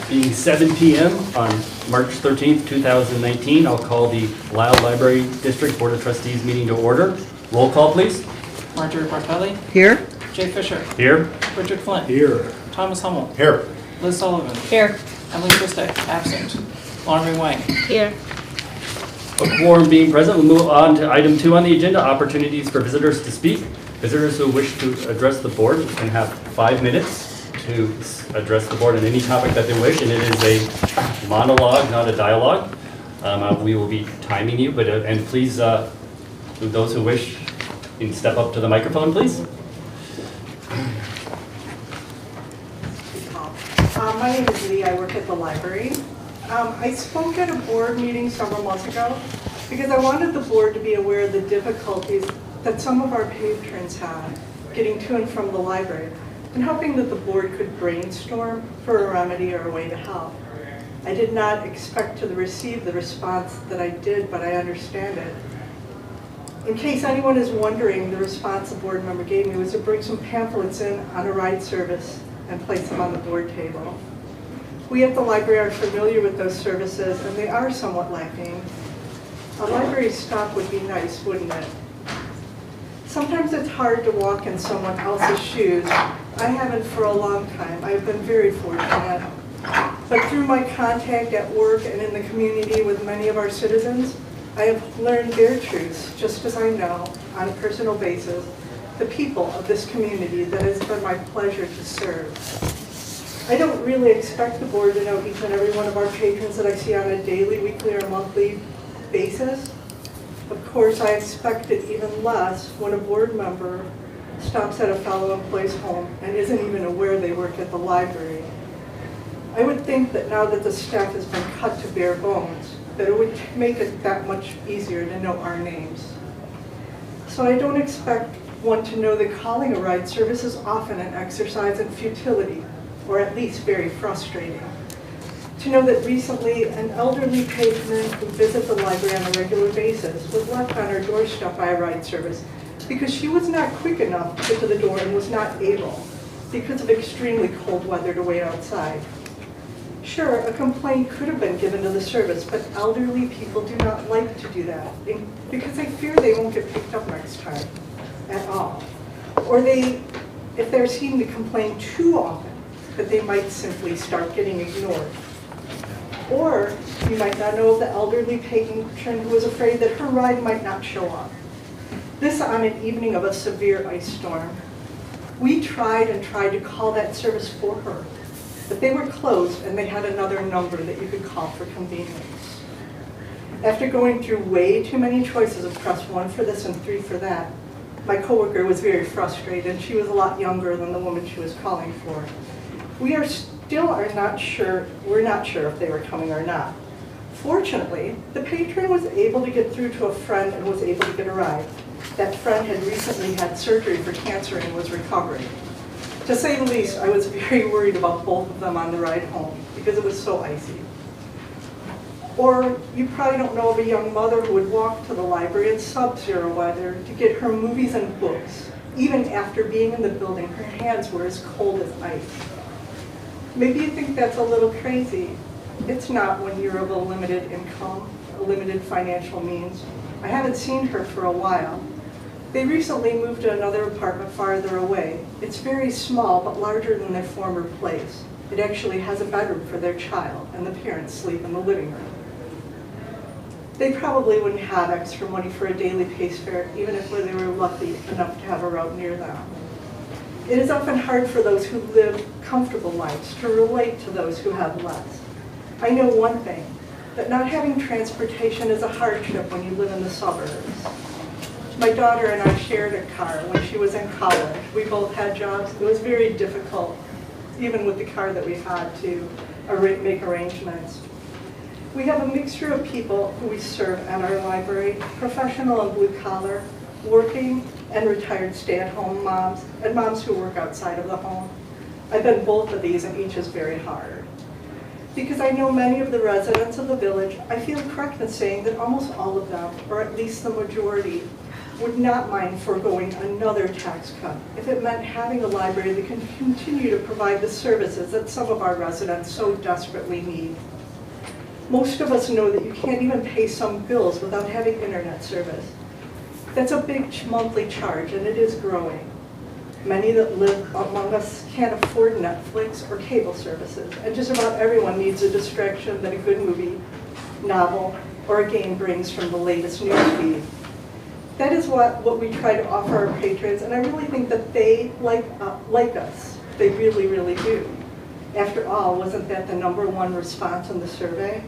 Being 7 p.m. on March 13th, 2019, I'll call the Lisle Library District Board of Trustees meeting to order. Roll call, please. Marjorie Bartelli. Here. Jay Fisher. Here. Richard Flint. Here. Thomas Hummel. Here. Liz Sullivan. Here. Emily Christek, absent. Lauren Wang. Here. A quorum being present, we'll move on to item 2 on the agenda, opportunities for visitors to speak. Visitors who wish to address the board can have 5 minutes to address the board on any topic that they wish, and it is a monologue, not a dialogue. We will be timing you, but and please, those who wish, can step up to the microphone, please. My name is Lee. I work at the library. I spoke at a board meeting several months ago because I wanted the board to be aware of the difficulties that some of our patrons have getting to and from the library, and hoping that the board could brainstorm for a remedy or a way to help. I did not expect to receive the response that I did, but I understand it. In case anyone is wondering, the response the board member gave me was to bring some pamphlets in on a ride service and place them on the board table. We at the library are familiar with those services, and they are somewhat lacking. A library stop would be nice, wouldn't it? Sometimes it's hard to walk in someone else's shoes. I haven't for a long time. I've been very fortunate. But through my contact at work and in the community with many of our citizens, I have learned their truths, just as I know, on a personal basis, the people of this community that has been my pleasure to serve. I don't really expect the board to know each and every one of our patrons that I see on a daily, weekly, or monthly basis. Of course, I expect it even less when a board member stops at a fellow employee's home and isn't even aware they work at the library. I would think that now that the staff has been cut to bare bones, that it would make it that much easier to know our names. So I don't expect one to know that calling a ride service is often an exercise in futility, or at least very frustrating. To know that recently an elderly patron who visits the library on a regular basis was left on her doorstep by a ride service because she was not quick enough to get to the door and was not able, because of extremely cold weather, to wait outside. Sure, a complaint could have been given to the service, but elderly people do not like to do that because they fear they won't get picked up next time at all. Or if they're seen to complain too often, that they might simply start getting ignored. Or you might not know of the elderly patron who was afraid that her ride might not show up. This on an evening of a severe ice storm. We tried and tried to call that service for her, but they were closed and they had another number that you could call for convenience. After going through way too many choices of press 1 for this and 3 for that, my coworker was very frustrated, and she was a lot younger than the woman she was calling for. We're not sure if they were coming or not. Fortunately, the patron was able to get through to a friend and was able to get a ride. That friend had recently had surgery for cancer and was recovering. To say the least, I was very worried about both of them on the ride home because it was so icy. Or you probably don't know of a young mother who would walk to the library in sub-zero weather to get her movies and books. Even after being in the building, her hands were as cold as ice. Maybe you think that's a little crazy. It's not when you're of a limited income, a limited financial means. I haven't seen her for a while. They recently moved to another apartment farther away. It's very small, but larger than their former place. It actually has a bedroom for their child, and the parents sleep in the living room. They probably wouldn't have extra money for a daily pace fare, even if they were lucky enough to have a route near them. It is often hard for those who live comfortable lives to relate to those who have less. I know one thing, that not having transportation is a hardship when you live in the suburbs. My daughter and I shared a car when she was in college. We both had jobs. It was very difficult, even with the car that we had, to make arrangements. We have a mixture of people who we serve at our library, professional and blue collar, working and retired stay-at-home moms, and moms who work outside of the home. I've been both of these, and each is very hard. because I know many of the residents of the village. I feel correct in saying that almost all of them, or at least the majority, would not mind foregoing another tax cut if it meant having a library that can continue to provide the services that some of our residents so desperately need. Most of us know that you can't even pay some bills without having internet service. That's a big monthly charge, and it is growing. Many that live among us can't afford Netflix or cable services, and just about everyone needs a distraction that a good movie, novel, or a game brings from the latest news feed. That is what we try to offer our patrons, and I really think that they like us. They really, really do. After all, wasn't that the #1 response in the survey?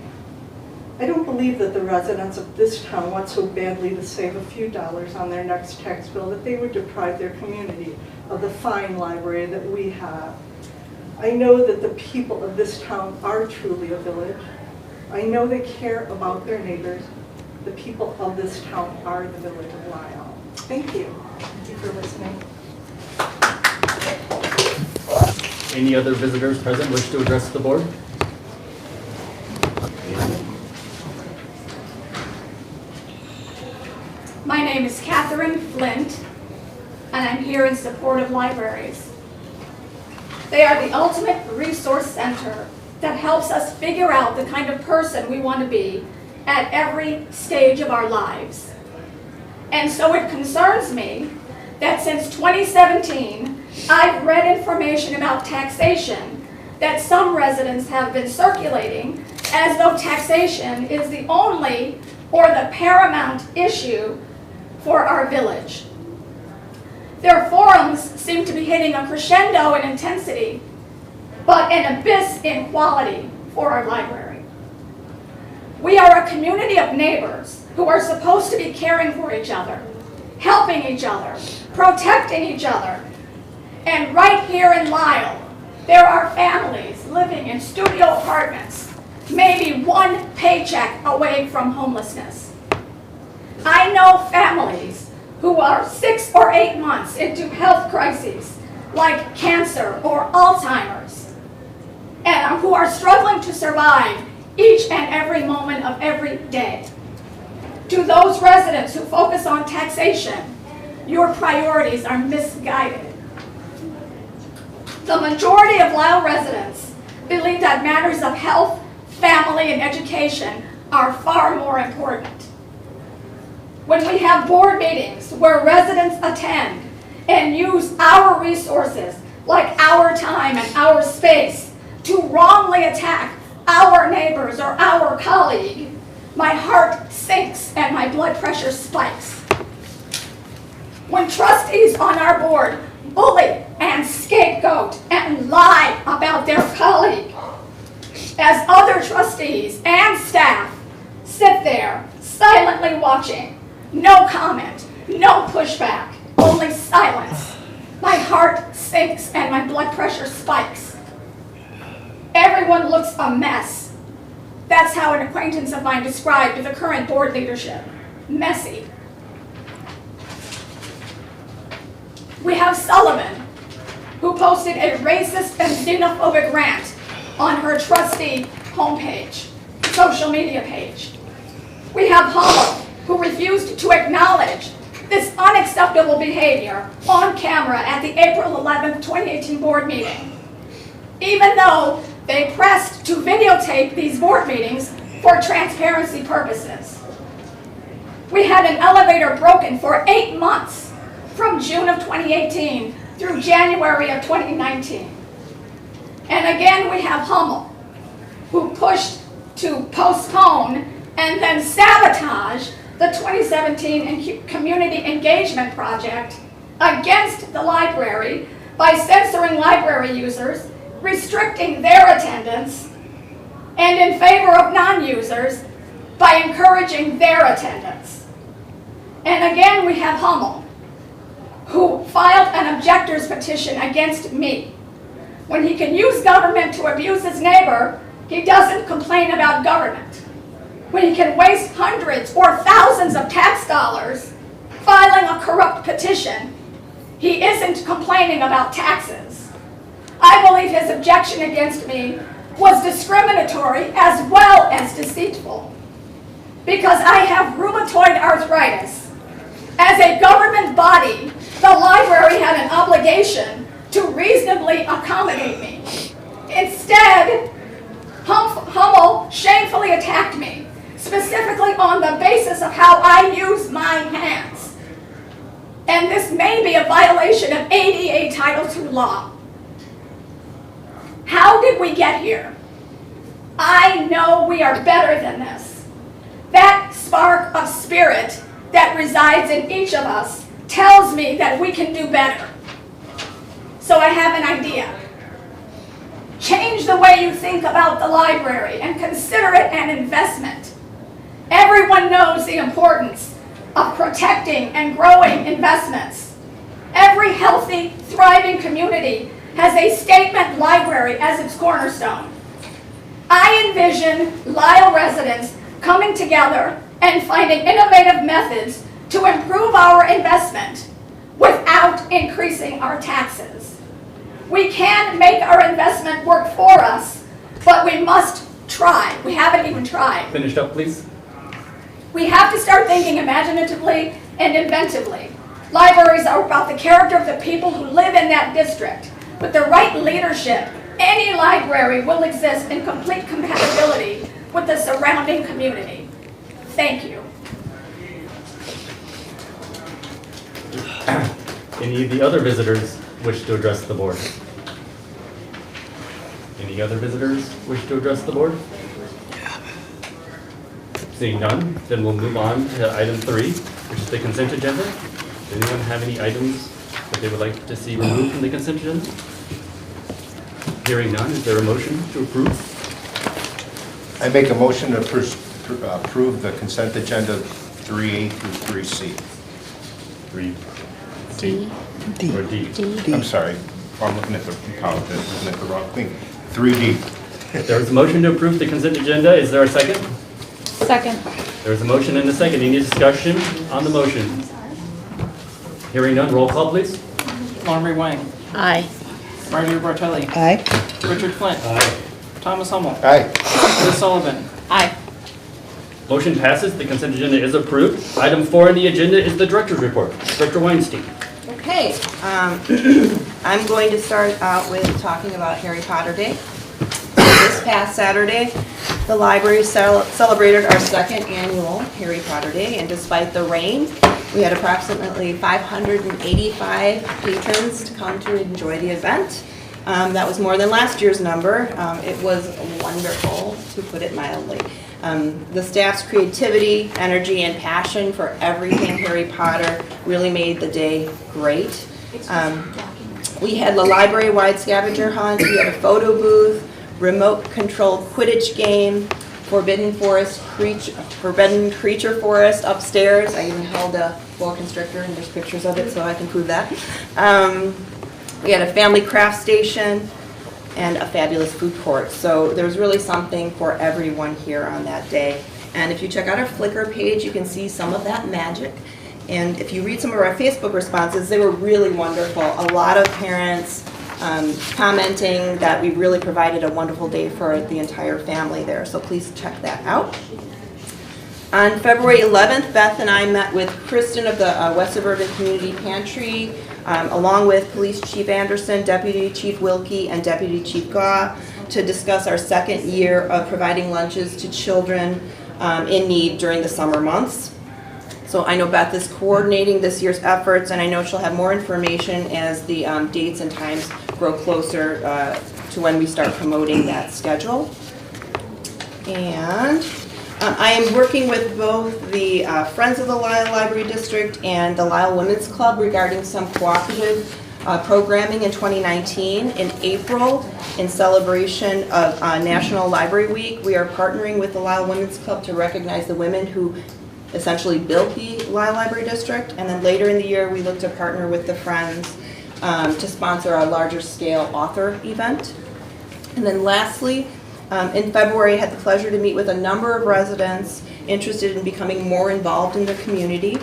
I don't believe that the residents of this town want so badly to save a few dollars on their next tax bill that they would deprive their community of the fine library that we have. I know that the people of this town are truly a village. I know they care about their neighbors. The people of this town are the village of Lisle. Thank you. Thank you for listening. Any other visitors present wish to address the board? My name is Catherine Flint, and I'm here in support of libraries. They are the ultimate resource center that helps us figure out the kind of person we want to be at every stage of our lives. And so it concerns me that since 2017, I've read information about taxation that some residents have been circulating as though taxation is the only or the paramount issue for our village. Their forums seem to be hitting a crescendo in intensity, but an abyss in quality for our library. We are a community of neighbors who are supposed to be caring for each other, helping each other, protecting each other. And right here in Lisle, there are families living in studio apartments, maybe one paycheck away from homelessness. I know families who are 6 or 8 months into health crises like cancer or Alzheimer's, and who are struggling to survive each and every moment of every day. To those residents who focus on taxation, your priorities are misguided. The majority of Lisle residents believe that matters of health, family, and education are far more important. When we have board meetings where residents attend and use our resources, like our time and our space, to wrongly attack our neighbors or our colleague, my heart sinks and my blood pressure spikes. When trustees on our board bully and scapegoat and lie about their colleague, as other trustees and staff sit there silently watching, no comment, no pushback, only silence, my heart sinks and my blood pressure spikes. Everyone looks a mess. That's how an acquaintance of mine described the current board leadership: messy. We have Sullivan, who posted a racist and xenophobic rant on her trustee homepage, social media page. We have Hollow, who refused to acknowledge this unacceptable behavior on camera at the April 11th, 2018 board meeting, even though they pressed to videotape these board meetings for transparency purposes. We had an elevator broken for 8 months, from June of 2018 through January of 2019. And again, we have Hummel, who pushed to postpone and then sabotage the 2017 Community Engagement Project against the library by censoring library users, restricting their attendance, and in favor of non-users by encouraging their attendance. And again, we have Hummel, who filed an objector's petition against me. When he can use government to abuse his neighbor, he doesn't complain about government. When he can waste hundreds or thousands of tax dollars filing a corrupt petition, he isn't complaining about taxes. I believe his objection against me was discriminatory as well as deceitful. Because I have rheumatoid arthritis. As a government body, the library had an obligation to reasonably accommodate me. Instead, Hummel shamefully attacked me, specifically on the basis of how I use my hands. And this may be a violation of ADA Title II law. How did we get here? I know we are better than this. That spark of spirit that resides in each of us tells me that we can do better. So I have an idea. Change the way you think about the library and consider it an investment. Everyone knows the importance of protecting and growing investments. Every healthy, thriving community has a statement library as its cornerstone. I envision Lisle residents coming together and finding innovative methods to improve our investment without increasing our taxes. We can make our investment work for us, but we must try. We haven't even tried. Finished up, please. We have to start thinking imaginatively and inventively. Libraries are about the character of the people who live in that district. With the right leadership, any library will exist in complete compatibility with the surrounding community. Thank you. Any of the other visitors wish to address the board? Any other visitors wish to address the board? Seeing none, then we'll move on to item 3, which is the consent agenda. Does anyone have any items that they would like to see removed from the consent agenda? Hearing none, is there a motion to approve? I make a motion to approve the consent agenda 3A through 3C. 3D or D? I'm sorry. I'm looking at the wrong thing. 3D. There is a motion to approve the consent agenda. Is there a second? Second. There is a motion and a second. Any discussion on the motion? Hearing none, roll call, please. Lauren Wang. Aye. Marjorie Bartelli. Aye. Richard Flint. Aye. Thomas Hummel. Aye. Liz Sullivan. Aye. Motion passes. The consent agenda is approved. Item 4 on the agenda is the director's report. Director Weinstein. Okay, I'm going to start out with talking about Harry Potter Day. This past Saturday, the library celebrated our second annual Harry Potter Day, and despite the rain, we had approximately 585 patrons to come to enjoy the event. That was more than last year's number. It was wonderful, to put it mildly. The staff's creativity, energy, and passion for everything Harry Potter really made the day great. We had the library-wide scavenger hunt, we had a photo booth, remote-controlled Quidditch game, Forbidden Creature Forest upstairs. I even held a boa constrictor, and there's pictures of it, so I can prove that. We had a family craft station and a fabulous food court. So there's really something for everyone here on that day. And if you check out our Flickr page, you can see some of that magic. And if you read some of our Facebook responses, they were really wonderful. A lot of parents commenting that we really provided a wonderful day for the entire family there. So please check that out. On February 11th, Beth and I met with Kristen of the West Suburban Community Pantry, along with Police Chief Anderson, Deputy Chief Wilkie, and Deputy Chief Gaw, to discuss our second year of providing lunches to children in need during the summer months. So I know Beth is coordinating this year's efforts, and I know she'll have more information as the dates and times grow closer to when we start promoting that schedule. And I am working with both the Friends of the Lisle Library District and the Lisle Women's Club regarding some cooperative programming in 2019. In April, in celebration of National Library Week, we are partnering with the Lisle Women's Club to recognize the women who essentially built the Lisle Library District. And then later in the year, we look to partner with the Friends to sponsor a larger scale author event. And then lastly, in February, I had the pleasure to meet with a number of residents interested in becoming more involved in the community,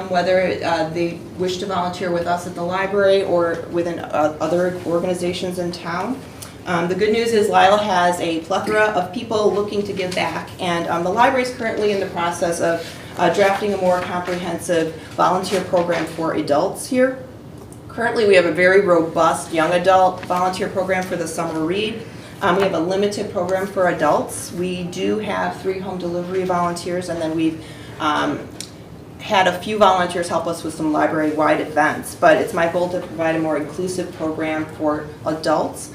whether they wish to volunteer with us at the library or within other organizations in town. The good news is Lisle has a plethora of people looking to give back, and the library is currently in the process of drafting a more comprehensive volunteer program for adults here. Currently, we have a very robust young adult volunteer program for the summer read. We have a limited program for adults. We do have 3 home delivery volunteers, and then we've had a few volunteers help us with some library-wide events, but it's my goal to provide a more inclusive program for adults.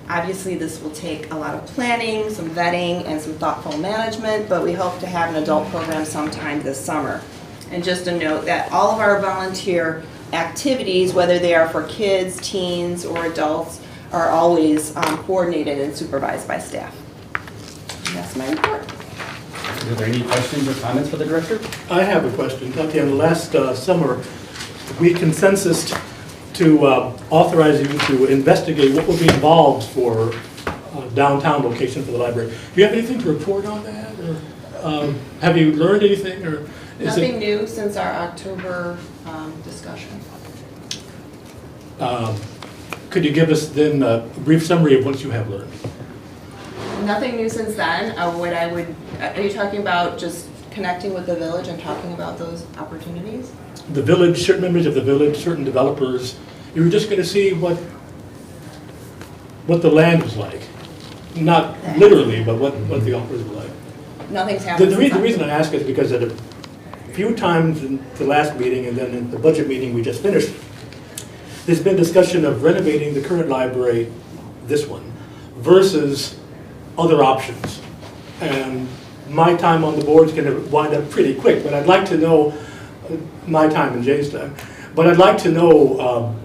Obviously, this will take a lot of planning, some vetting, and some thoughtful management, but we hope to have an adult program sometime this summer. And just a note that all of our volunteer activities, whether they are for kids, teens, or adults, are always coordinated and supervised by staff. And that's my report. Are there any questions or comments for the director? I have a question. Tatiana, last summer, we consensused to authorize you to investigate what would be involved for downtown location for the library. Do you have anything to report on that? Or have you learned anything? Or is Nothing new since our October discussion. Could you give us then a brief summary of what you have learned? Nothing new since then. Are you talking about just connecting with the village and talking about those opportunities? The village, certain members of the village, certain developers, you were just going to see what the land was like. Not literally, but what the offers were like. Nothing's happened. The reason I ask is because at a few times in the last meeting and then in the budget meeting we just finished, there's been discussion of renovating the current library, this one, versus other options. And my time on the board is going to wind up pretty quick, but I'd like to know, my time and Jay's time, but I'd like to know,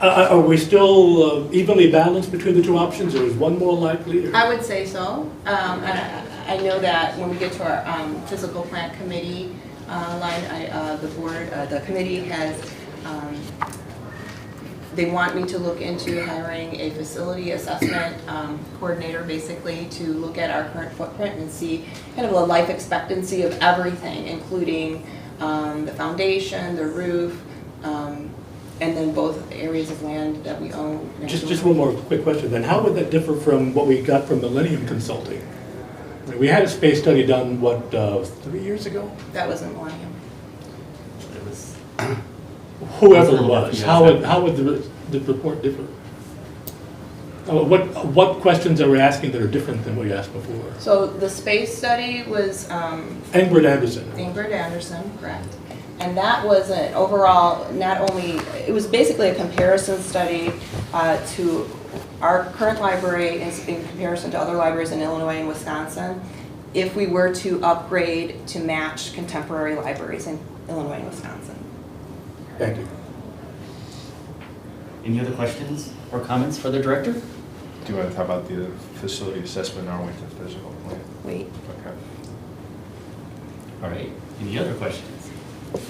are we still evenly balanced between the two options, or is one more likely? Or? I would say so. I know that when we get to our physical plant committee line, the committee has, they want me to look into hiring a facility assessment coordinator, basically, to look at our current footprint and see kind of the life expectancy of everything, including the foundation, the roof, and then both areas of land that we own. Just one more quick question then. How would that differ from what we got from Millennium Consulting? I mean, we had a space study done, what, 3 years ago? That wasn't Millennium. It was. Whoever it was, how would the report differ? What questions are we asking that are different than what you asked before? So the space study was Ingrid Anderson. Ingrid Anderson, correct. And that was an overall, it was basically a comparison study to our current library in comparison to other libraries in Illinois and Wisconsin, if we were to upgrade to match contemporary libraries in Illinois and Wisconsin. Thank you. Any other questions or comments for the director? Do you want to talk about the facility assessment, or with the physical plan? Wait. Okay. All right, any other questions? All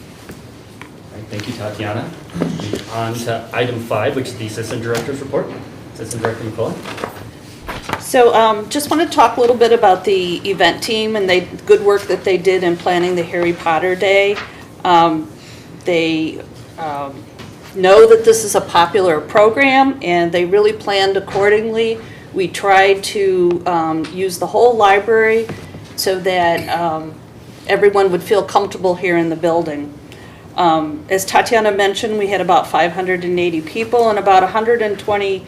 right, thank you, Tatiana. On to item 5, which is the Assistant Director's Report. Assistant Director McCullough. So just want to talk a little bit about the event team and the good work that they did in planning the Harry Potter Day. They know that this is a popular program, and they really planned accordingly. We tried to use the whole library so that everyone would feel comfortable here in the building. As Tatiana mentioned, we had about 580 people, and about 120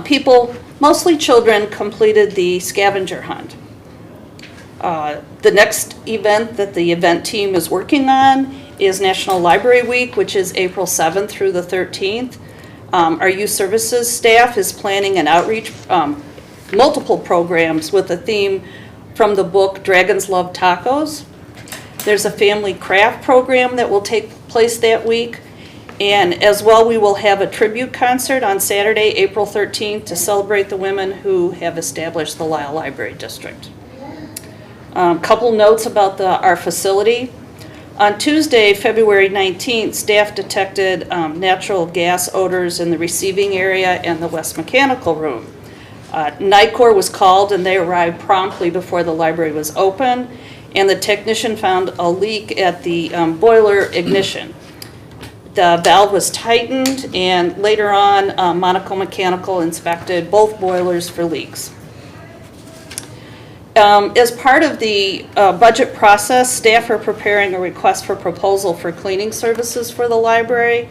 people, mostly children, completed the scavenger hunt. The next event that the event team is working on is National Library Week, which is April 7th through the 13th. Our youth services staff is planning an outreach, multiple programs with a theme from the book Dragons Love Tacos. There's a family craft program that will take place that week. And as well, we will have a tribute concert on Saturday, April 13th, to celebrate the women who have established the Lisle Library District. Couple notes about our facility. On Tuesday, February 19th, staff detected natural gas odors in the receiving area and the West Mechanical Room. NICOR was called, and they arrived promptly before the library was open, and the technician found a leak at the boiler ignition. The valve was tightened, and later on, Monaco Mechanical inspected both boilers for leaks. As part of the budget process, staff are preparing a request for proposal for cleaning services for the library.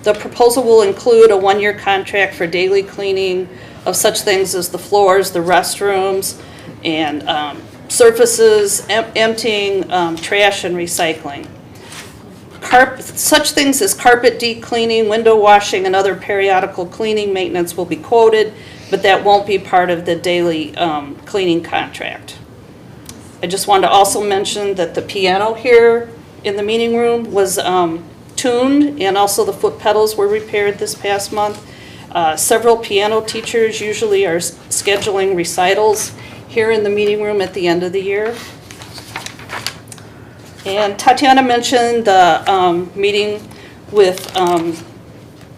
The proposal will include a one-year contract for daily cleaning of such things as the floors, the restrooms, and surfaces, emptying trash and recycling. Such things as carpet deep cleaning, window washing, and other periodical cleaning maintenance will be quoted, but that won't be part of the daily cleaning contract. I just wanted to also mention that the piano here in the meeting room was tuned, and also the foot pedals were repaired this past month. Several piano teachers usually are scheduling recitals here in the meeting room at the end of the year. And Tatiana mentioned the meeting with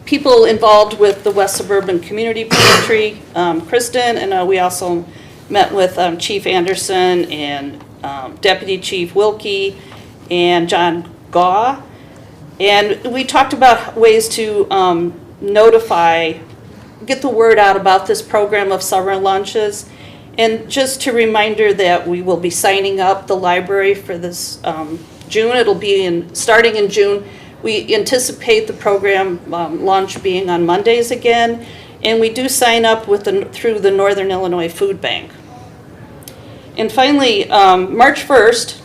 people involved with the West Suburban Community Pantry, Kristen, and we also met with Chief Anderson and Deputy Chief Wilkie and John Gaw. And we talked about ways to get the word out about this program of summer lunches. And just a reminder that we will be signing up the library for this June. It'll be starting in June. We anticipate the program launch being on Mondays again, and we do sign up through the Northern Illinois Food Bank. And finally, March 1st,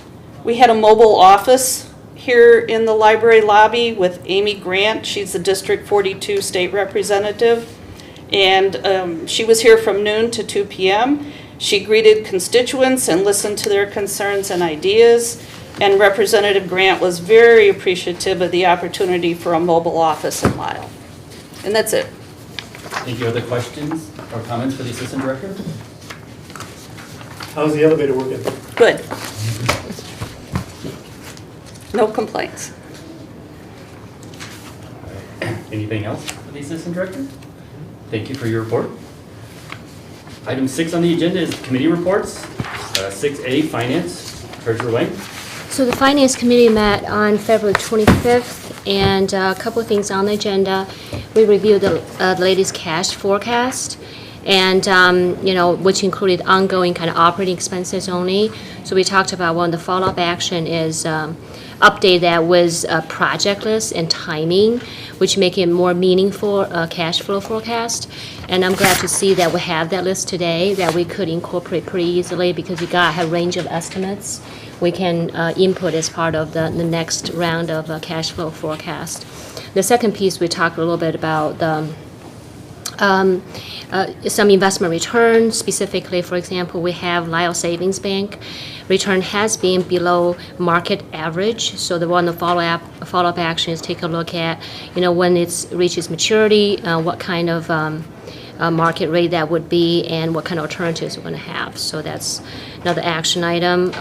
we had a mobile office here in the library lobby with Amy Grant. She's the District 42 state representative, and she was here from noon to 2 p.m. She greeted constituents and listened to their concerns and ideas, and Representative Grant was very appreciative of the opportunity for a mobile office in Lisle. And that's it. Thank you. Other questions or comments for the Assistant Director? How's the elevator working? Good. No complaints. Anything else for the Assistant Director? Thank you for your report. Item 6 on the agenda is committee reports. 6A, Finance. Treasurer Wang. So the Finance Committee met on February 25th, and a couple of things on the agenda. We reviewed the latest cash forecast, and which included ongoing kind of operating expenses only. So we talked about one of the follow-up action is update that with a project list and timing, which make it more meaningful cash flow forecast. And I'm glad to see that we have that list today that we could incorporate pretty easily because we got a range of estimates we can input as part of the next round of cash flow forecast. The second piece, we talked a little bit about some investment returns. Specifically, for example, we have Lisle Savings Bank. Return has been below market average, so the one the follow-up action is take a look at, when it reaches maturity, what kind of market rate that would be, and what kind of alternatives we're going to have. So that's another action item.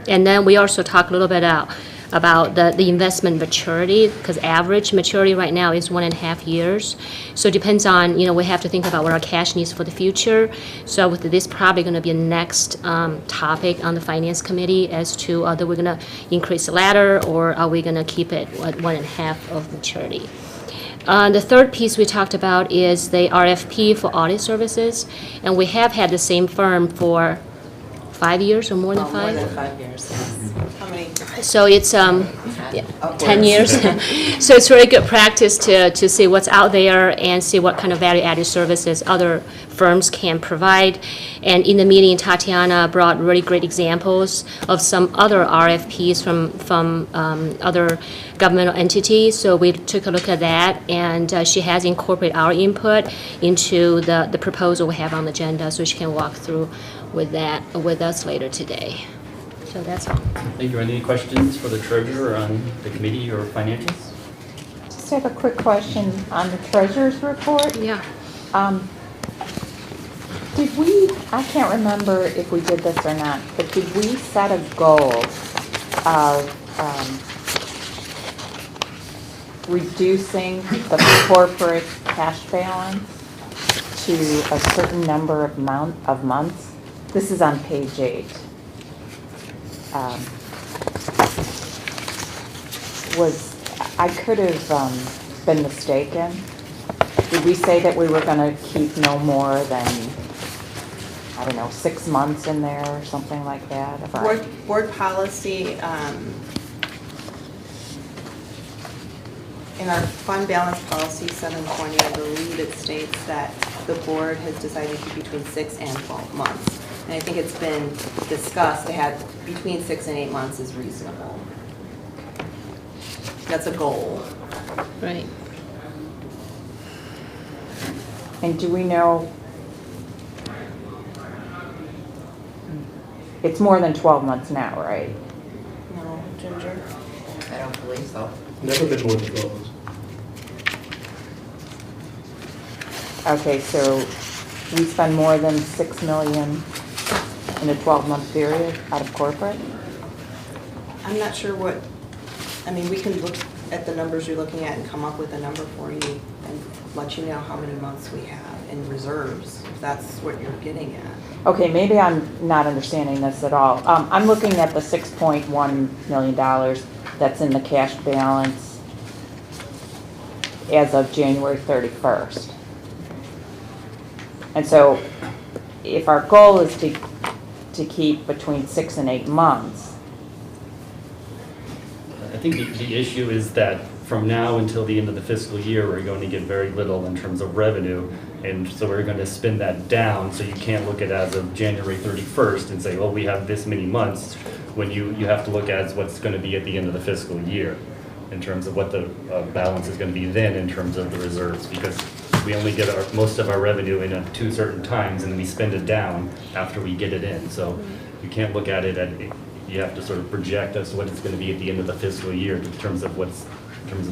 And then we also talk a little bit about the investment maturity, because average maturity right now is 1.5 years. So it depends on, we have to think about what our cash needs for the future. So with this probably going to be a next topic on the Finance Committee as to whether we're going to increase the ladder or are we going to keep it at 1.5 of maturity. The third piece we talked about is the RFP for audit services, and we have had the same firm for 5 years or more than 5? More than 5 years, yes. How many? So it's 10 years. So it's really good practice to see what's out there and see what kind of value-added services other firms can provide. And in the meeting, Tatiana brought really great examples of some other RFPs from other governmental entities. So we took a look at that, and she has incorporated our input into the proposal we have on the agenda, so she can walk through with that with us later today. So that's all. Thank you. Any questions for the treasurer on the committee or financials? Just have a quick question on the treasurer's report. Yeah. Did we, I can't remember if we did this or not, but did we set a goal of reducing the corporate cash balance to a certain number of months? This is on page 8. I could have been mistaken. Did we say that we were gonna keep no more than, I don't know, 6 months in there or something like that? of our- Board policy, in our fund balance policy 720, I believe it states that the board has decided to keep between 6 and 12 months. And I think it's been discussed to have between 6 and 8 months is reasonable. That's a goal. Right. And do we know, it's more than 12 months now, right? No, Ginger? I don't believe so. Never been more than 12 months. Okay, so we spend more than 6 million in a 12-month period out of corporate? I'm not sure what, I mean, we can look at the numbers you're looking at and come up with a number for you and let you know how many months we have in reserves, if that's what you're getting at. Okay, maybe I'm not understanding this at all. I'm looking at the $6.1 million that's in the cash balance as of January 31st. And so if our goal is to keep between 6 and 8 months, I think the issue is that from now until the end of the fiscal year, we're going to get very little in terms of revenue. And so we're going to spin that down, so you can't look at as of January 31st and say, well, we have this many months, when you have to look at what's going to be at the end of the fiscal year in terms of what the balance is going to be then in terms of the reserves, because we only get most of our revenue in at 2 certain times, and then we spend it down after we get it in. So you can't look at it you have to sort of project as to what it's going to be at the end of the fiscal year in terms of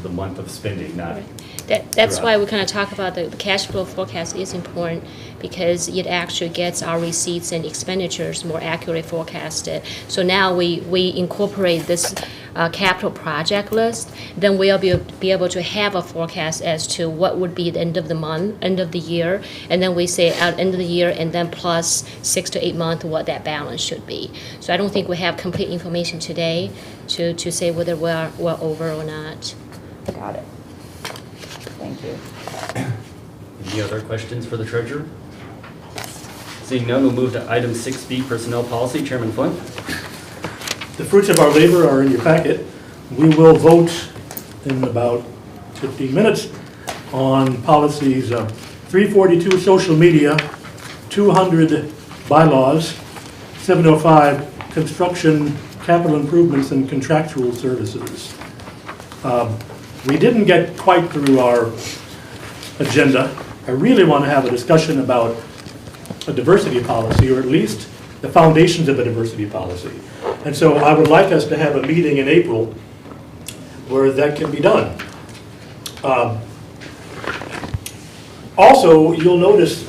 the month of spending, not. That's why we kind of talk about the cash flow forecast is important, because it actually gets our receipts and expenditures more accurately forecasted. So now we incorporate this capital project list, then we'll be able to have a forecast as to what would be the end of the month, end of the year, and then we say at end of the year and then plus 6 to 8 months what that balance should be. So I don't think we have complete information today to say whether we're over or not. got it. Thank you. Any other questions for the treasurer? Seeing none, we'll move to item 6B, personnel policy. Chairman Flynn. The fruits of our labor are in your packet. We will vote in about 15 minutes on policies 342, social media, 200, bylaws, 705, construction, capital improvements, and contractual services. We didn't get quite through our agenda. I really want to have a discussion about a diversity policy, or at least the foundations of a diversity policy. And so I would like us to have a meeting in April where that can be done. Also, you'll notice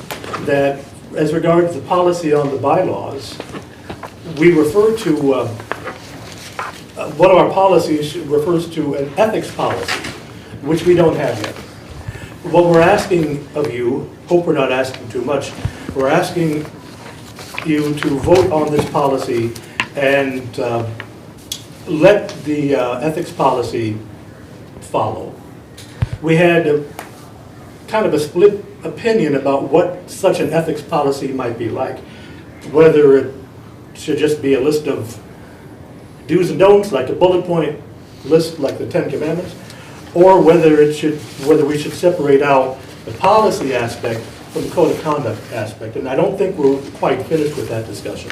that as regards the policy on the bylaws, we refer to, one of our policies refers to an ethics policy, which we don't have yet. What we're asking of you, hope we're not asking too much, we're asking you to vote on this policy and let the ethics policy follow. We had kind of a split opinion about what such an ethics policy might be like, whether it should just be a list of do's and don'ts, like a bullet point list like the 10 Commandments, or whether we should separate out the policy aspect from the code of conduct aspect. And I don't think we're quite finished with that discussion.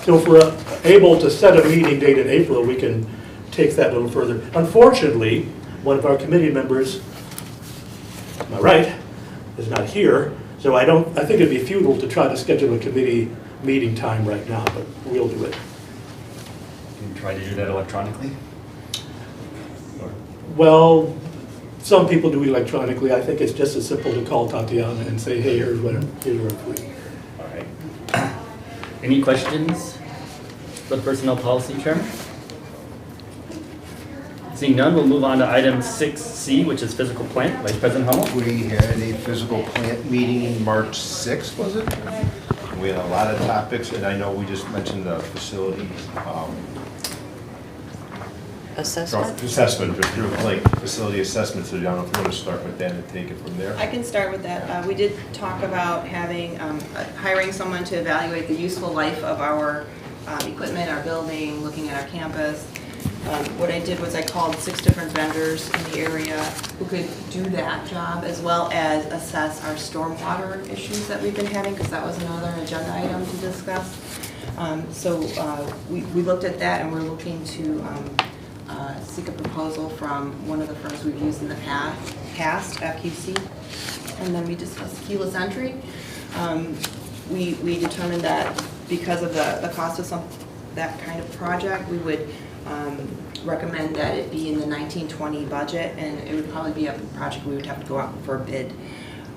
So if we're able to set a meeting date in April, we can take that a little further. Unfortunately, one of our committee members, am I right, is not here, so I think it'd be futile to try to schedule a committee meeting time right now, but we'll do it. Can you try to do that electronically? Well, some people do it electronically. I think it's just as simple to call Tatiana and say, hey, here's what we're doing. All right. Any questions for the personnel policy, Chairman? Seeing none, we'll move on to item 6C, which is physical plant. Vice President Hummel. We had a physical plant meeting March 6th, was it? We had a lot of topics, and I know we just mentioned the facility assessment? Assessment, just through like facility assessment, so I don't know if you want to start with that and take it from there. I can start with that. We did talk about hiring someone to evaluate the useful life of our equipment, our building, looking at our campus. What I did was I called 6 different vendors in the area who could do that job, as well as assess our stormwater issues that we've been having, because that was another agenda item to discuss. We looked at that, and we're looking to seek a proposal from one of the firms we've used in the past, FQC. And then we discussed keyless entry. We determined that because of the cost of that kind of project, we would recommend that it be in the 1920 budget, and it would probably be a project we would have to go out for a bid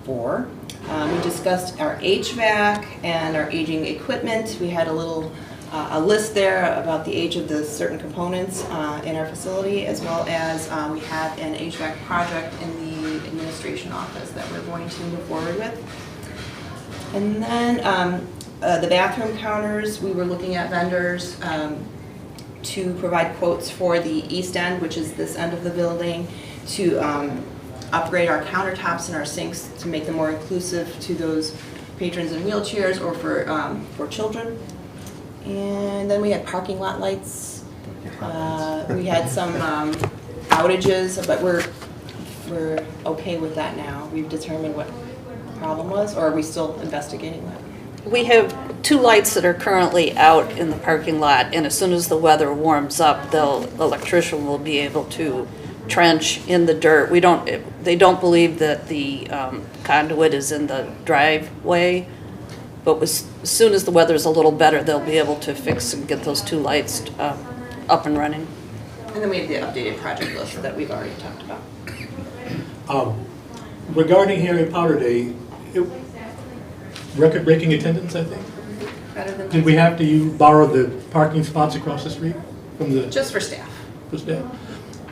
for. We discussed our HVAC and our aging equipment. We had a little a list there about the age of the certain components in our facility, as well as we have an HVAC project in the administration office that we're going to move forward with. And then the bathroom counters, we were looking at vendors to provide quotes for the east end, which is this end of the building, to upgrade our countertops and our sinks to make them more inclusive to those patrons in wheelchairs or for children. And then we had parking lot lights. We had some outages, but we're okay with that now. We've determined what the problem was, or are we still investigating that? We have 2 lights that are currently out in the parking lot, and as soon as the weather warms up, the electrician will be able to trench in the dirt. They don't believe that the conduit is in the driveway, but as soon as the weather's a little better, they'll be able to fix and get those 2 lights up and running. And then we have the updated project list that we've already talked about. Regarding Harry Potter Day, record-breaking attendance, I think. Better than Did we have to borrow the parking spots across the street from the? Just for staff. For staff.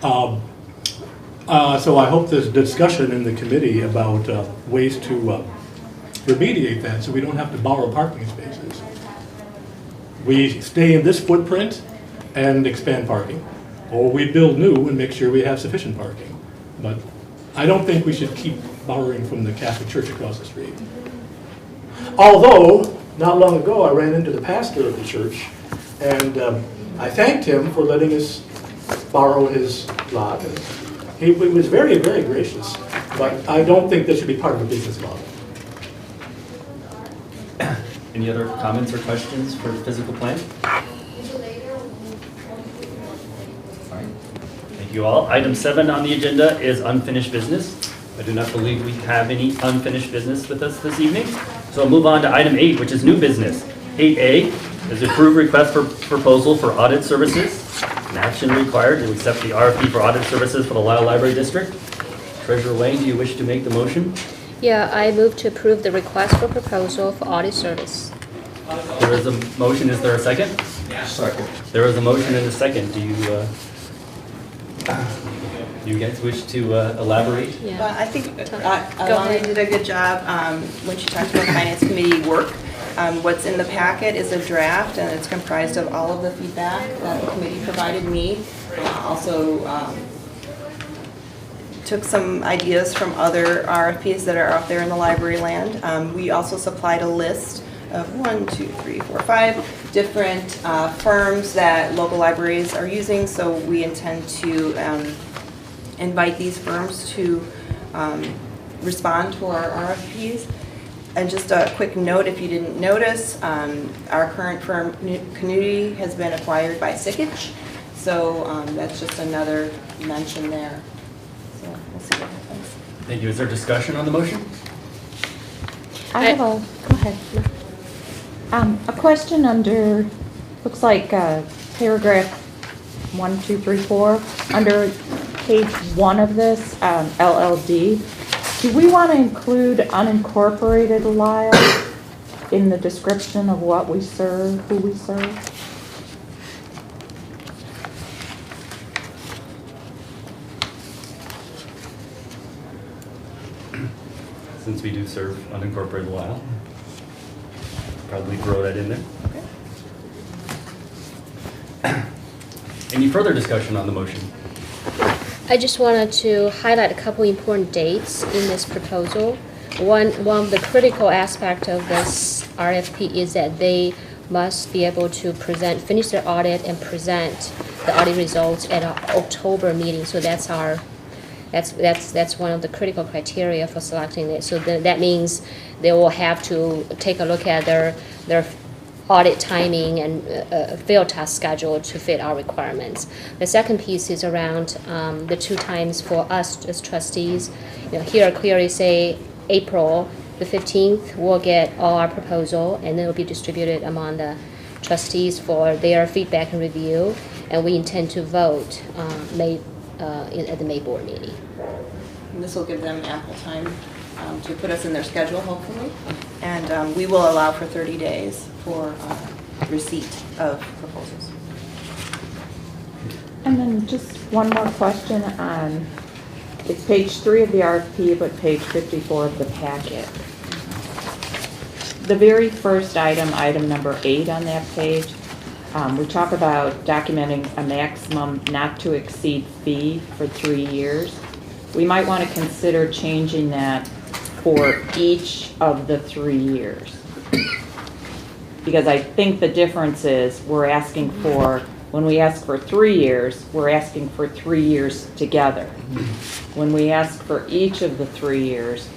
So I hope there's discussion in the committee about ways to remediate that, so we don't have to borrow parking spaces. We stay in this footprint and expand parking, or we build new and make sure we have sufficient parking. But I don't think we should keep borrowing from the Catholic Church across the street. Although, not long ago, I ran into the pastor of the church, and I thanked him for letting us borrow his lot. And he was very, very gracious, but I don't think that should be part of the business model. Any other comments or questions for physical plan? All right. Thank you all. Item 7 on the agenda is unfinished business. I do not believe we have any unfinished business with us this evening. So I'll move on to item 8, which is new business. 8A is approved request for proposal for audit services. An action required to accept the RFP for audit services for the Lisle Library District. Treasurer Wayne, do you wish to make the motion? Yeah, I move to approve the request for proposal for audit service. There is a motion. Is there a second? Second. There is a motion and a second. Do you guys wish to elaborate? Yeah. Well, I think Go Alana ahead. did a good job when she talked about Finance Committee work. What's in the packet is a draft, and it's comprised of all of the feedback that the committee provided me. Also took some ideas from other RFPs that are out there in the library land. We also supplied a list of 5 different firms that local libraries are using, so we intend to invite these firms to respond to our RFPs. And just a quick note, if you didn't notice, our current firm, Community, has been acquired by Sickich, so that's just another mention there. So we'll see what happens. Thank you. Is there discussion on the motion? I have go ahead. A question under, looks like paragraph 1, 2, 3, 4, under page 1 of this, LLD. Do we want to include unincorporated Lisle in the description of what we serve, who we serve? Since we do serve unincorporated Lisle, probably throw that in there. Any further discussion on the motion? I just wanted to highlight a couple important dates in this proposal. One of the critical aspects of this RFP is that they must be able to finish their audit and present the audit results at our October meeting. So that's one of the critical criteria for selecting it. So that means they will have to take a look at their audit timing and field test schedule to fit our requirements. The second piece is around the 2 times for us as trustees. Here I clearly say April the 15th, we'll get all our proposal, and then it will be distributed among the trustees for their feedback and review, and we intend to vote at the May board meeting. And this will give them ample time to put us in their schedule, hopefully. And we will allow for 30 days for receipt of proposals. And then just one more question on, it's page 3 of the RFP, but page 54 of the packet. The very first item number 8 on that page, we talk about documenting a maximum not to exceed fee for 3 years. We might want to consider changing that for each of the 3 years. Because I think the difference is we're asking for, when we ask for 3 years, we're asking for 3 years together. When we ask for each of the 3 years,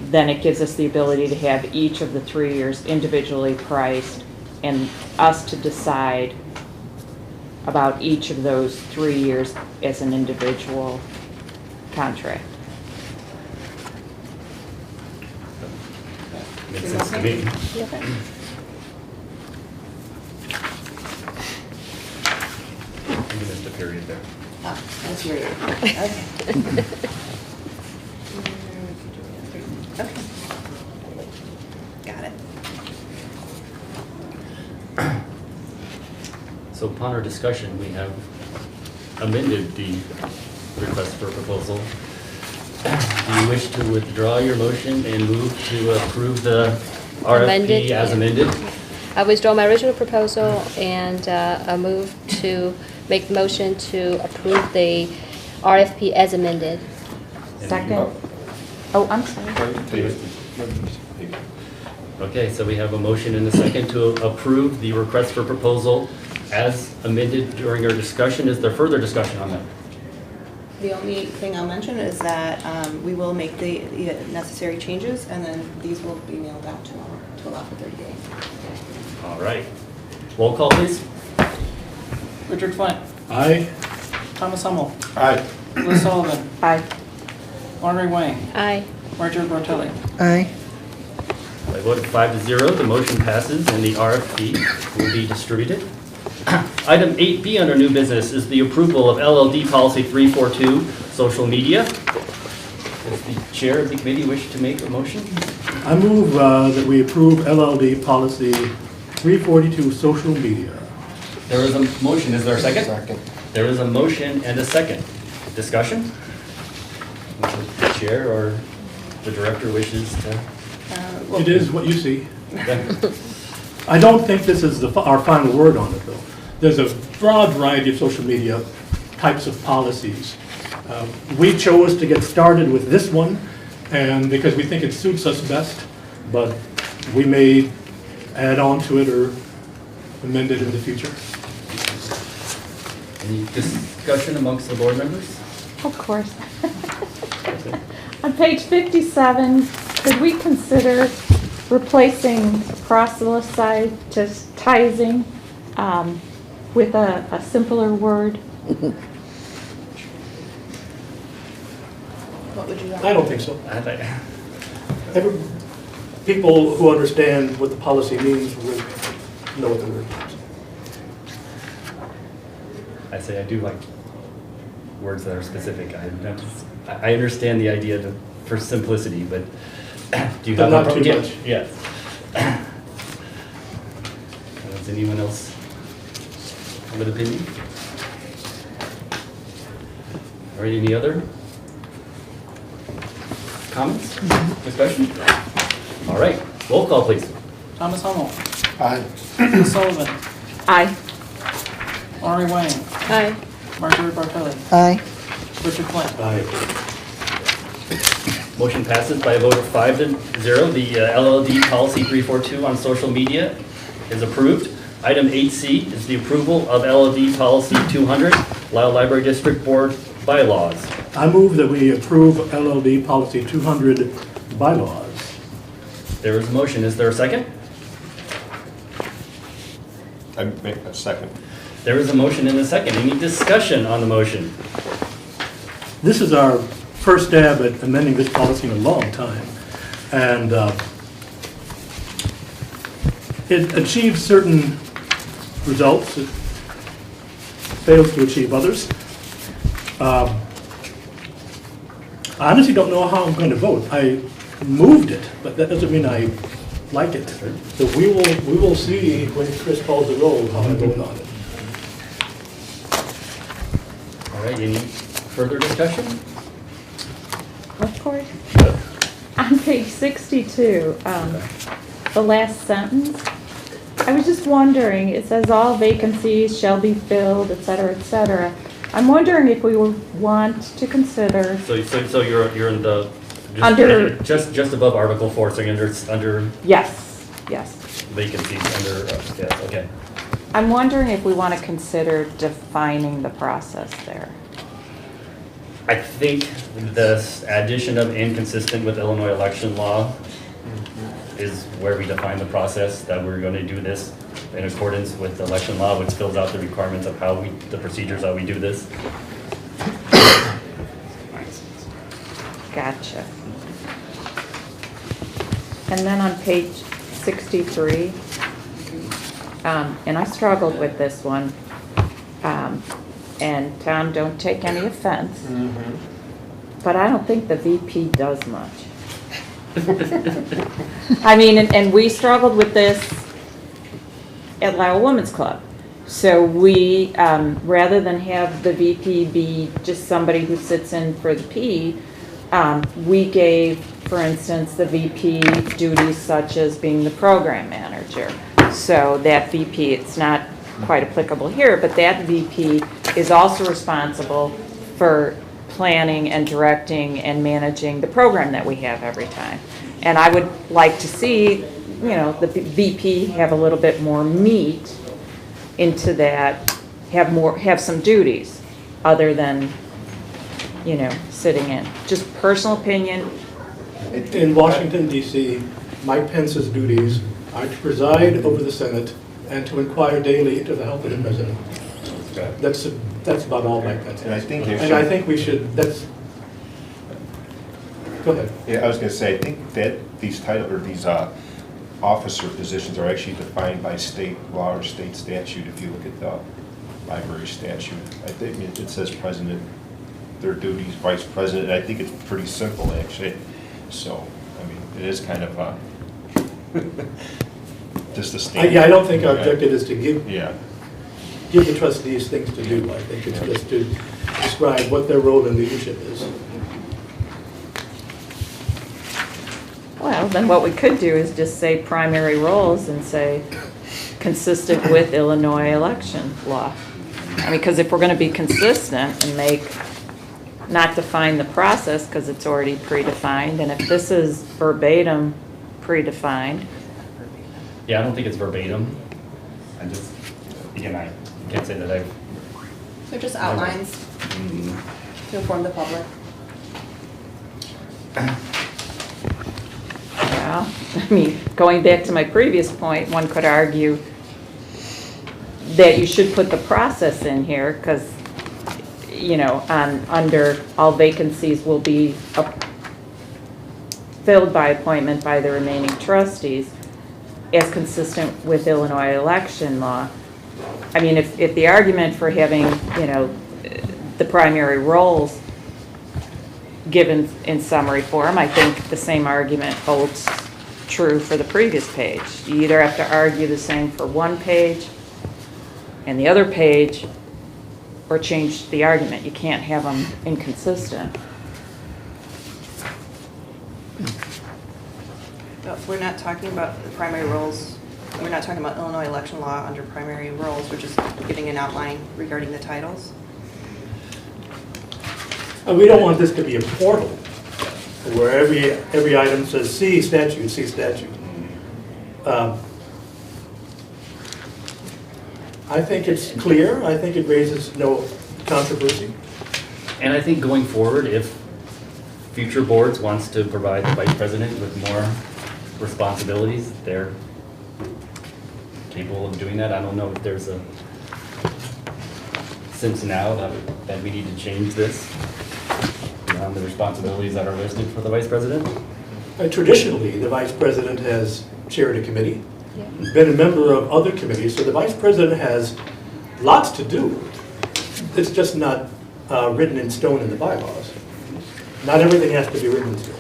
then it gives us the ability to have each of the 3 years individually priced and us to decide about each of those 3 years as an individual contract. Makes sense to me. You missed a period there. Oh, that's weird. Okay. Okay. Got it. So upon our discussion, we have amended the request for proposal. Do you wish to withdraw your motion and move to approve the RFP as amended? I withdraw my original proposal and I move to make the motion to approve the RFP as amended. Second. Oh, I'm sorry. Okay, so we have a motion and a second to approve the request for proposal as amended during our discussion. Is there further discussion on that? The only thing I'll mention is that we will make the necessary changes, and then these will be mailed out tomorrow to allow for 30 days. All right. Roll call, please. Richard Flint. Aye. Thomas Hummel. Aye. Liz Sullivan. Aye. Marjorie Wang. Aye. Marjorie Bartelli. Aye. By a vote of 5-0, the motion passes and the RFP will be distributed. Item 8B under new business is the approval of LLD policy 342, social media. Does the chair of the committee wish to make a motion? I move that we approve LLD policy 342, social media. There is a motion. Is there a second? Second. There is a motion and a second. Discussion? The chair or the director wishes to? It is what you see. I don't think this is our final word on it, though. There's a broad variety of social media types of policies. We chose to get started with this one, and because we think it suits us best, but we may add on to it or amend it in the future. Any discussion amongst the board members? Of course. On page 57, could we consider replacing proselytizing with a simpler word? What would you like? I don't think so. People who understand what the policy means will know what the word means. I say I do like words that are specific. I understand the idea for simplicity, but do you have But not a problem? too much. Yes. Does anyone else have an opinion? All right, any other comments? Discussion? All right, roll call, please. Thomas Hummel. Aye. Liz Sullivan. Aye. Lori Wang, Aye. Marjorie Bartelli, Aye. Richard Flint. Aye. Motion passes by a vote of 5-0. The LLD policy 342 on social media is approved. Item 8C is the approval of LLD policy 200, Lisle Library District Board bylaws. I move that we approve LLD policy 200 bylaws. There is a motion. Is there a second? I make a second. There is a motion and a second. Any discussion on the motion? This is our first stab at amending this policy in a long time. And it achieves certain results. It fails to achieve others. I honestly don't know how I'm going to vote. I moved it, but that doesn't mean I like it. So we will see when Chris calls the roll how I vote on it. All right, any further discussion? Of course. On page 62, the last sentence, I was just wondering, it says all vacancies shall be filled, et cetera, et cetera. I'm wondering if we would want to consider, So you're in the Under- just above Article 4, so you're under yes, vacancies under yes, okay. I'm wondering if we want to consider defining the process there. I think the addition of inconsistent with Illinois election law is where we define the process, that we're going to do this in accordance with the election law, which fills out the requirements of how the procedures how we do this. Gotcha. And then on page 63, and I struggled with this one, and Tom, don't take any offense, but I don't think the VP does much. I mean, and we struggled with this at Lisle Women's Club. So we, rather than have the VP be just somebody who sits in for the P, we gave, for instance, the VP duties such as being the program manager. So that VP, it's not quite applicable here, but that VP is also responsible for planning and directing and managing the program that we have every time. And I would like to see, you know, the VP have a little bit more meat into that, have some duties other than, you know, sitting in. Just personal opinion. In Washington, D.C., Mike Pence's duties are to preside over the Senate and to inquire daily into the health of the president. That's about all Mike Pence And I has. think And I think we should, go ahead. Yeah, I was going to say, I think that these officer positions are actually defined by state law or state statute. If you look at the library statute, I think it says president, their duties, vice president. And I think it's pretty simple, actually. So, I mean, it is kind of just a standard. Yeah, I don't think our objective is to give the trustees things to do. I think it's just to describe what their role in leadership is. Well, then what we could do is just say primary roles and say consistent with Illinois election law. I mean, because if we're going to be consistent and not define the process because it's already predefined, and if this is verbatim predefined. Yeah, I don't think it's verbatim. I can't say that I've. So just outlines to inform the public. Yeah, I mean, going back to my previous point, one could argue that you should put the process in here because, you know, under all vacancies will be filled by appointment by the remaining trustees as consistent with Illinois election law. I mean, if the argument for having, you know, the primary roles given in summary form, I think the same argument holds true for the previous page. You either have to argue the same for one page and the other page, or change the argument. You can't have them inconsistent. But we're not talking about the primary roles we're not talking about Illinois election law under primary roles, we're just giving an outline regarding the titles. And we don't want this to be a portal where every item says, see statute, see statute. I think it's clear. I think it raises no controversy. And I think going forward, if future boards wants to provide the vice president with more responsibilities, they're capable of doing that. I don't know if there's a sense now that we need to change this beyond the responsibilities that are listed for the vice president. Traditionally, the vice president has chaired a committee, been a member of other committees, so the vice president has lots to do. It's just not written in stone in the bylaws. Not everything has to be written in stone.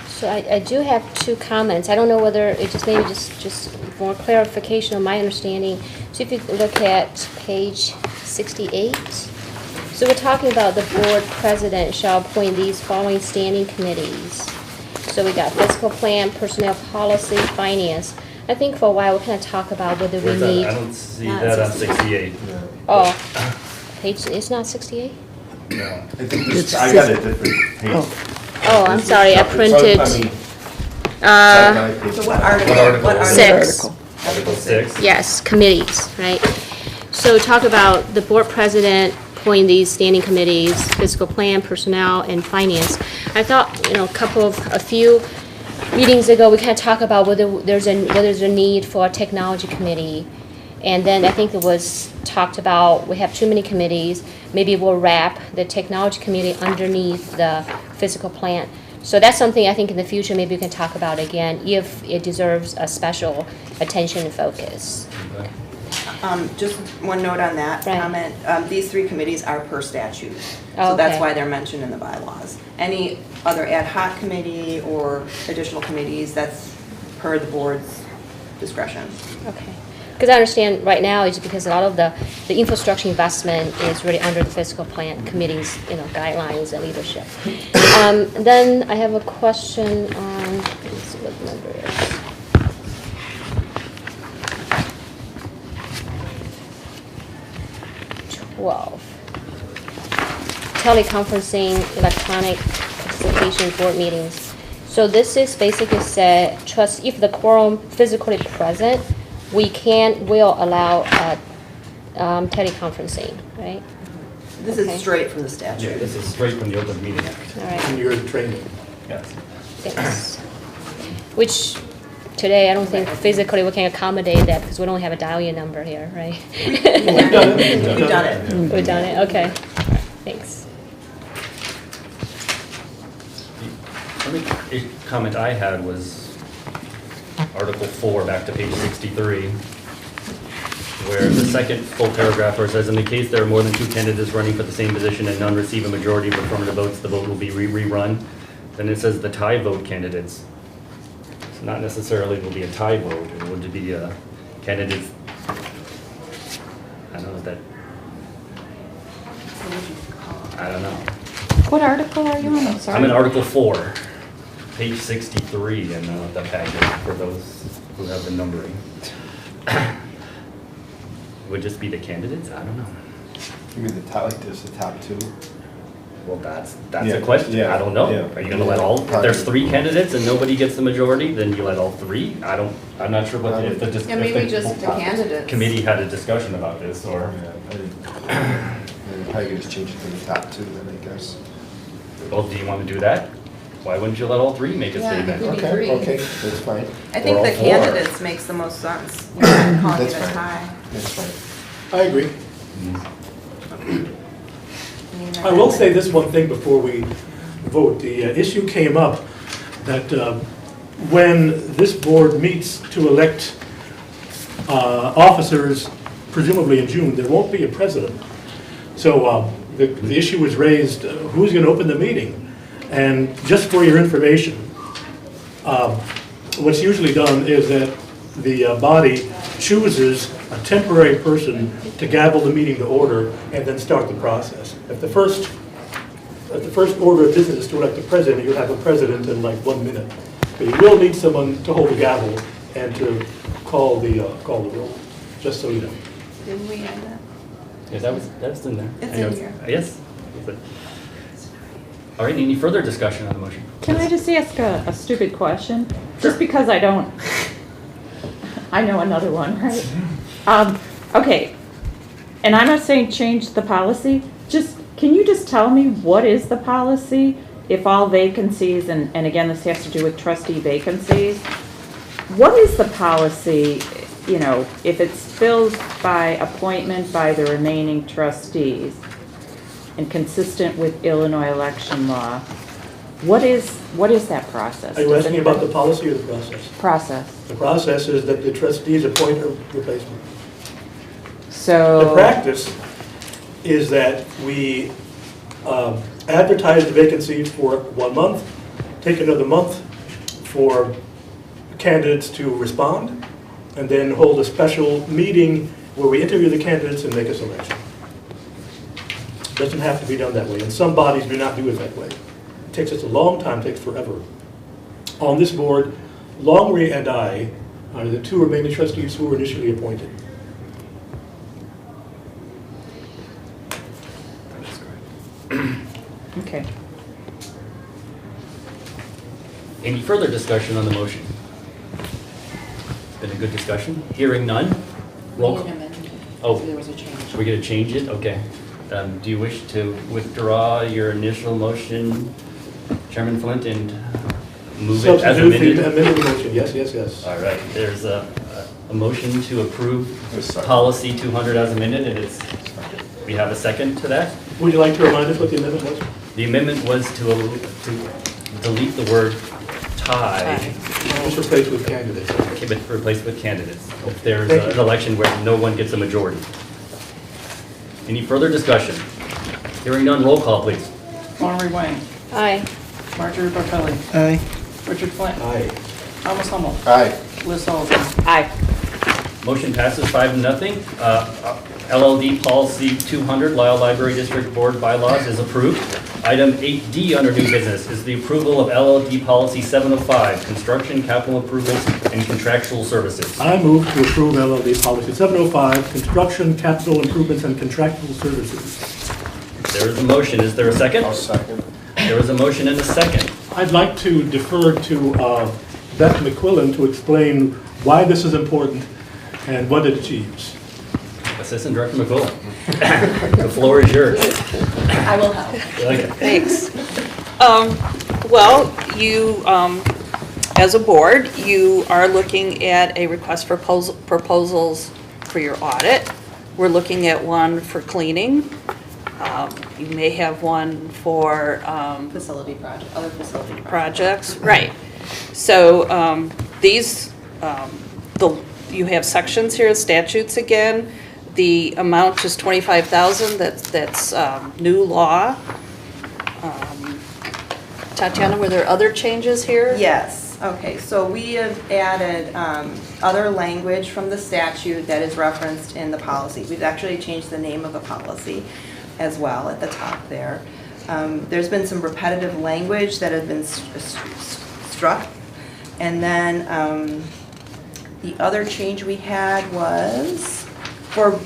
So I do have two comments. I don't know whether it just maybe just more clarification of my understanding. So if you look at page 68, so we're talking about the board president shall appoint these following standing committees. So we got fiscal plan, personnel policy, finance. I think for a while we kind of talk about whether we Where's that? need. I don't see that on 68. Oh, page, it's not 68? No, I think this, I got a different page. Oh, I'm sorry, I printed. So what article? What article? 6. Article 6. Yes, committees, right? So talk about the board president appointing these standing committees, fiscal plan, personnel, and finance. I thought, a few meetings ago, we kind of talked about whether there's a need for a technology committee. And then I think it was talked about, we have too many committees, maybe we'll wrap the technology committee underneath the physical plant. So that's something I think in the future maybe we can talk about again if it deserves a special attention and focus. Just one note on that Right. comment. These 3 committees are per statute. Oh, So that's okay. why they're mentioned in the bylaws. Any other ad hoc committee or additional committees, that's per the board's discretion. Okay. Because I understand right now is because a lot of the infrastructure investment is really under the fiscal plan committee's, guidelines and leadership. Then I have a question on, let's see what the number is. Teleconferencing, electronic participation, board meetings. So this is basically said, if the quorum physically present, will allow teleconferencing, right? This Okay. is straight from the Yeah, statute. this is straight from the Open Meeting Act. All right, And your training. Yes. thanks. Which today, I don't think physically we can accommodate that because we don't have a dial-in number here, right? We've done it. We've done it, okay. All right, thanks. The only comment I had was Article 4, back to page 63, where the second full paragraph where it says, in the case there are more than 2 candidates running for the same position and none receive a majority of affirmative votes, the vote will be rerun. Then it says the tie vote candidates. It's not necessarily will be a tie vote, it would be a candidates. I don't know if that, I don't know. What article are you on? I'm sorry. I'm in Article 4, page 63 in the packet for those who have the numbering. Would just be the candidates? I don't know. You mean the top, like this, the top 2? Well, that's Yeah, a question. yeah, I don't know. yeah. Are you gonna let all, if there's 3 candidates and nobody gets the majority, then you let all 3? I'm not sure what, if the, Yeah, maybe just the candidates. committee had a discussion about this, or, Probably just change it to the top 2 then, I guess. well, do you want to do that? Why wouldn't you let all 3 make a Yeah, statement? maybe Okay, 3. okay, that's fine. I think Or the all 4. candidates makes the most sense. You're not calling it That's a fine. tie. That's fine. I agree. I will say this one thing before we vote. The issue came up that when this board meets to elect officers, presumably in June, there won't be a president. So the issue was raised, who's going to open the meeting? And just for your information, what's usually done is that the body chooses a temporary person to gavel the meeting to order and then start the process. If the first order of business is to elect a president, you'll have a president in like 1 minute. But you will need someone to hold the gavel and to call the roll, just so you know. Didn't we add that? Yeah, that's in there. It's I know in here. Yes. All right, any further discussion on the motion? Can I just ask a stupid question? Just because I don't, I know another one, right? Okay, and I'm not saying change the policy, can you just tell me what is the policy? If all vacancies, and again, this has to do with trustee vacancies, what is the policy, you know, if it's filled by appointment by the remaining trustees and consistent with Illinois election law, what is that process? Are you asking about the policy or the process? Process. The process is that the trustees appoint a replacement. So. The practice is that we advertise the vacancy for 1 month, take another month for candidates to respond, and then hold a special meeting where we interview the candidates and make a selection. Doesn't have to be done that way, and some bodies do not do it that way. It takes us a long time, takes forever. On this board, Longry and I are the 2 remaining trustees who were initially appointed. Okay. Any further discussion on the motion? It's been a good discussion. Hearing none. Roll Need call. an amendment. Oh. There was a change. Are we going to change it? Okay. Do you wish to withdraw your initial motion, Chairman Flint, and move it as Substitute amended? the amended motion, yes. All right, there's a motion to approve Second. policy 200 as amended, and we have a second to that. Would you like to remind us what the amendment was? The amendment was to delete the word tie, Just replace with candidates. but replace with candidates. If there's an election where no one gets a majority. Any further discussion? Hearing none, roll call, please. Lori Wang, Aye. Marjorie Bartelli, Aye. Richard Flint, Aye. Thomas Hummel, Aye. Liz Sullivan. Aye. Motion passes 5-0. LLD policy 200, Lisle Library District Board bylaws is approved. Item 8D under new business is the approval of LLD policy 705, construction, capital improvements, and contractual services. I move to approve LLD policy 705, construction, capital improvements, and contractual services. There is a motion. Is there a second? I'll second. There is a motion and a second. I'd like to defer to Beth McQuillan to explain why this is important and what it achieves. Assistant Director McCullough, the floor is yours. I will help. Okay. Thanks. Well, you, as a board, you are looking at a request for proposals for your audit. We're looking at one for cleaning. You may have one for Facility project, other facility projects, right. So these, you have sections here, statutes again. The amount is $25,000, that's new law. Tatiana, were there other changes here? Yes, okay, so we have added other language from the statute that is referenced in the policy. We've actually changed the name of the policy as well at the top there. There's been some repetitive language that has been struck. And then the other change we had was for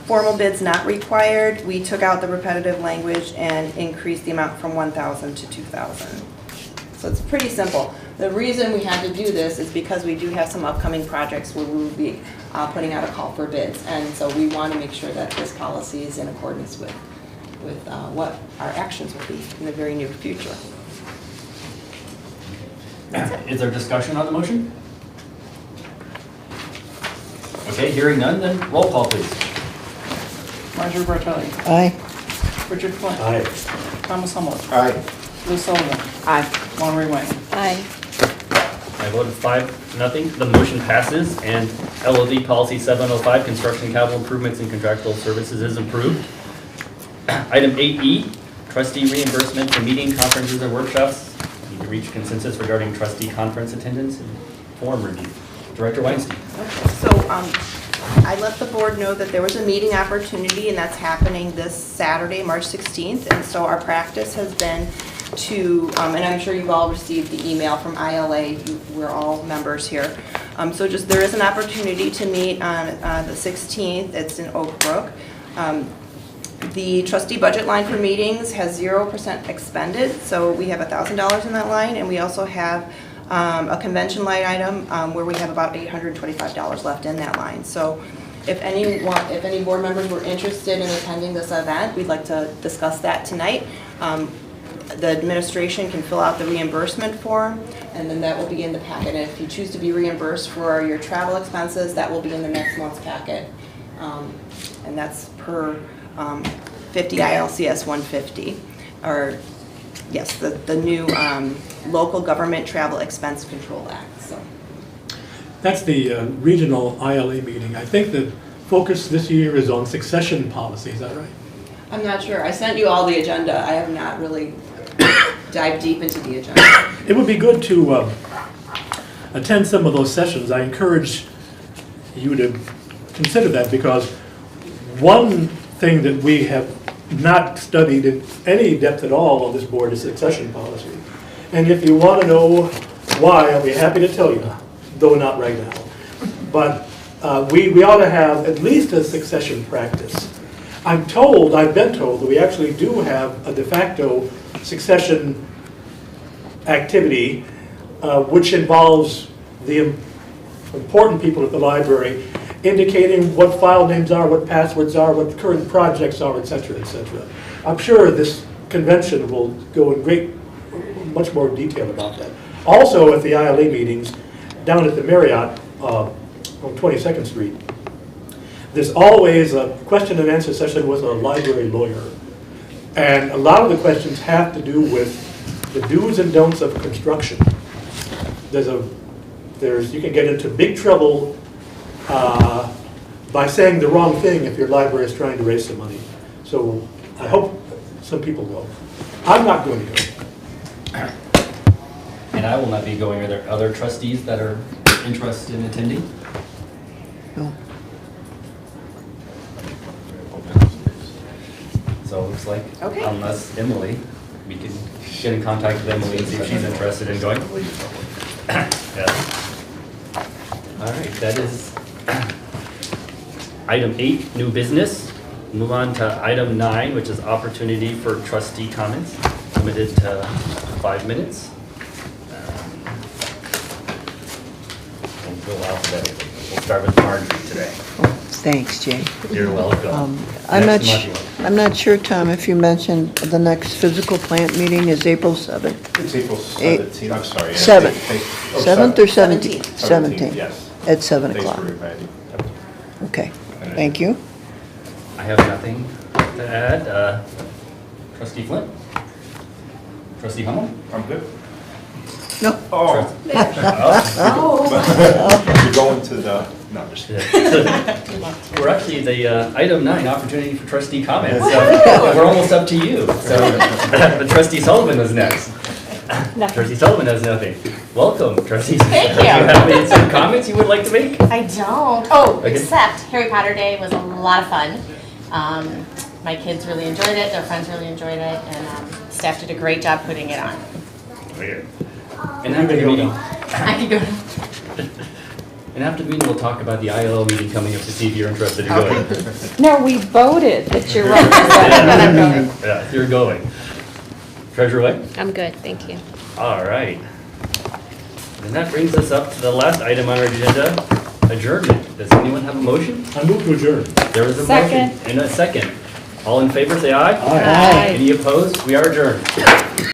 formal bids not required, we took out the repetitive language and increased the amount from 1,000 to 2,000. So it's pretty simple. The reason we had to do this is because we do have some upcoming projects where we will be putting out a call for bids. And so we want to make sure that this policy is in accordance with what our actions will be in the very near future. Is there discussion on the motion? Okay, hearing none, then roll call, please. Marjorie Bartelli, Aye. Richard Flint, Aye. Thomas Hummel, Aye. Liz Sullivan, Aye. Lori Wang. Aye. I voted 5-0. The motion passes, and LLD policy 705, construction, capital improvements, and contractual services is approved. Item 8E, trustee reimbursement for meeting, conferences, and workshops. Need to reach consensus regarding trustee conference attendance and form review. Director Weinstein. Okay, so I let the board know that there was a meeting opportunity, and that's happening this Saturday, March 16th. And so our practice has been to, and I'm sure you've all received the email from ILA, we're all members here. So just, there is an opportunity to meet on the 16th, it's in Oak Brook. The trustee budget line for meetings has 0% expended, so we have $1,000 in that line, and we also have a convention line item where we have about $825 left in that line. So if any board members were interested in attending this event, we'd like to discuss that tonight. The administration can fill out the reimbursement form, and then that will be in the packet. And if you choose to be reimbursed for your travel expenses, that will be in the next month's packet. And that's per 50 ILCS 150, or yes, the new Local Government Travel Expense Control Act. So That's the regional ILA meeting. I think the focus this year is on succession policy, is that right? I'm not sure. I sent you all the agenda. I have not really dived deep into the agenda. It would be good to attend some of those sessions. I encourage you to consider that, because one thing that we have not studied in any depth at all on this board is succession policy. And if you want to know why, I'll be happy to tell you, though not right now. But we ought to have at least a succession practice. I've been told that we actually do have a de facto succession activity, which involves the important people at the library indicating what file names are, what passwords are, what current projects are, et cetera, et cetera. I'm sure this convention will go in much more detail about that. Also at the ILA meetings down at the Marriott on 22nd Street, there's always a question and answer session with a library lawyer. And a lot of the questions have to do with the do's and don'ts of construction. You can get into big trouble by saying the wrong thing if your library is trying to raise some money. So I hope some people go. I'm not going to go. And I will not be going. Are there other trustees that are interested in attending? No. So it looks like, Okay. unless Emily, we can get in contact with Emily and see if she's interested in going. Yes. All right, that is item 8, new business. Move on to item 9, which is opportunity for trustee comments, limited to 5 minutes. We'll go alphabetically. We'll start with Marjorie today. Thanks, Jay. You're welcome. I'm not sure, Tom, if you mentioned the next physical plant meeting is April 7th. It's April 17th, I'm sorry. 7th. 7th or 17th? 17th. Yes. At 7 Thanks o'clock. for reminding. Okay, thank you. I have nothing to add. Trustee Flint? Trustee Hummel? I'm good. No. Oh. Oh. You're going to the, no, just kidding. We're actually the item 9, opportunity for trustee comments. So we're almost up to you. So, but Trustee Sullivan is next. Trustee Sullivan has nothing. Welcome, trustees. Thank you. Do you have some comments you would like to make? I don't. Oh, Okay. except Harry Potter Day was a lot of fun. My kids really enjoyed it, their friends really enjoyed it, and staff did a great job putting it on. And after the meeting, I could go. and after the meeting, we'll talk about the ILO meeting coming up to see if you're interested in going. No, we voted that you're right. Yeah, you're going. Treasurer White? I'm good, thank you. All right. And that brings us up to the last item on our agenda, adjournment. Does anyone have a motion? I move to adjourn. There is a Second. motion and a second. All in favor, say aye. Aye. Any opposed? We are adjourned.